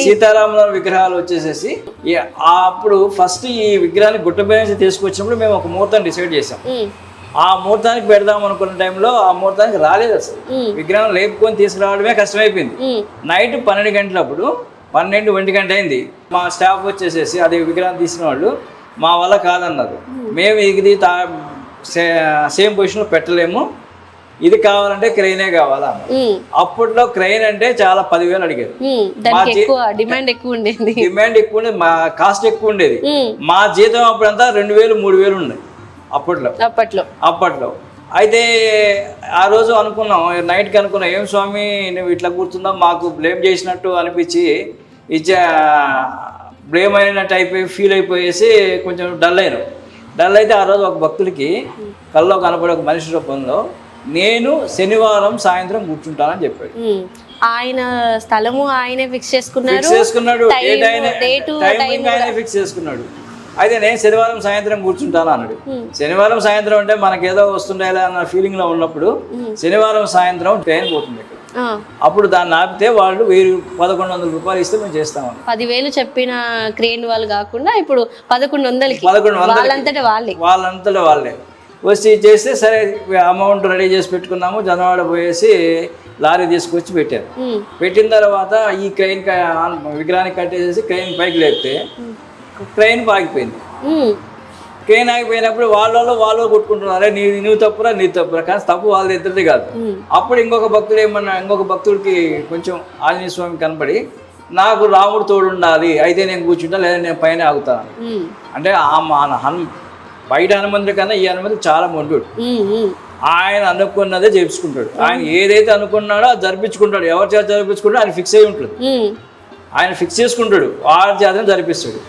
సీతారాముల విగ్రహాలు వచ్చేసేసి అప్పుడు ఫస్ట్ ఈ విగ్రహాన్ని గుట్టపై నుంచి తీసుకొచ్చినప్పుడు మేము ఒక ముహూర్తం డిసైడ్ చేసాం. ఆ ముహూర్తానికి పెడదాం అనుకున్న టైంలో ఆ ముహూర్తానికి రాలేదు అసలు. విగ్రహం లేపుకొని తీసుకురావడమే కష్టమైపోయింది. నైట్ 12 గంటలప్పుడు 12-1 గంట అయింది. మా స్టాఫ్ వచ్చేసేసి అది విగ్రహం తీసిన వాళ్ళు మా వల్ల కాదన్నారు. మేము ఇది సేమ్ పొజిషన్లో పెట్టలేము, ఇది కావాలంటే క్రెయినే కావాలా. అప్పట్లో క్రెయిన్ అంటే చాలా 10,000 అడిగారు. డిమాండ్ ఎక్కువ ఉండేది, మా కాస్ట్ ఎక్కువ ఉండేది. మా జీతం అప్పుడంతా 2,000-3,000 ఉన్నాయి అప్పట్లో. అయితే ఆ రోజు అనుకున్నాం, నైట్కి అనుకున్నాం, ఏం స్వామి నువ్వు ఇట్లా కూర్చున్నావు, మాకు బ్లేమ్ చేసినట్టు అనిపించి బ్లేమ్ అయినట్టు అయిపోయి ఫీల్ అయిపోయేసి కొంచెం డల్ అయితే ఆ రోజు ఒక భక్తుడికి కల్లో కనపడే ఒక మనిషి రూపంలో నేను శనివారం సాయంత్రం కూర్చుంటానని చెప్పాడు. ఆయన స్థలము ఆయనే ఫిక్స్ చేసుకున్నాడు, ఫిక్స్ చేసుకున్నాడు. అయితే నేను శనివారం సాయంత్రం కూర్చుంటాను అన్నాడు. శనివారం సాయంత్రం అంటే మనకేదో వస్తుండేలా అన్న ఫీలింగ్ లో ఉన్నప్పుడు శనివారం సాయంత్రం ట్రైన్ పోతుంది ఇక్కడ. అప్పుడు దాన్ని ఆపితే వాళ్ళు 1,100 రూపాయలు ఇస్తే మేము చేస్తామని. 10,000 చెప్పిన క్రేన్ వాళ్ళు కాకుండా ఇప్పుడు 1,100 వాళ్ళంతటా వాళ్ళే వచ్చి చేస్తే సరే అమౌంట్ రెడీ చేసి పెట్టుకున్నాము. జనవాడ పోయేసి లారీ తీసుకొచ్చి పెట్టారు. పెట్టిన తర్వాత ఈ క్రెయిన్ విగ్రహానికి కట్టేసేసి క్రెయిన్ పైకి లేపితే ట్రైన్ ఆగిపోయింది. ట్రైన్ ఆగిపోయినప్పుడు వాళ్ళు కొట్టుకుంటున్నారు, నువ్వు తప్పురా కానీ తప్పు వాళ్ళది ఇద్దరిది కాదు. అప్పుడు ఇంకొక భక్తుడికి కొంచెం ఆంజనేయ స్వామి కనపడి నాకు రాముడు తోడు ఉండాలి, అయితే నేను కూర్చుంటా లేదా నేను పైన ఆగుతాను. అంటే బయట హనుమంతుడి కన్నా ఈ హనుమంతుడు చాలా మొండుడు. ఆయన అనుకున్నదే చేపించుకుంటాడు. ఆయన ఏదైతే అనుకున్నాడో అది జరిపించుకుంటాడు. ఎవరి చేత జరిపించుకుంటాడో ఆయన ఫిక్స్ అయి ఉంటుంది. ఆయన ఫిక్స్ చేసుకుంటాడు, వారి చేత జరిపిస్తాడు.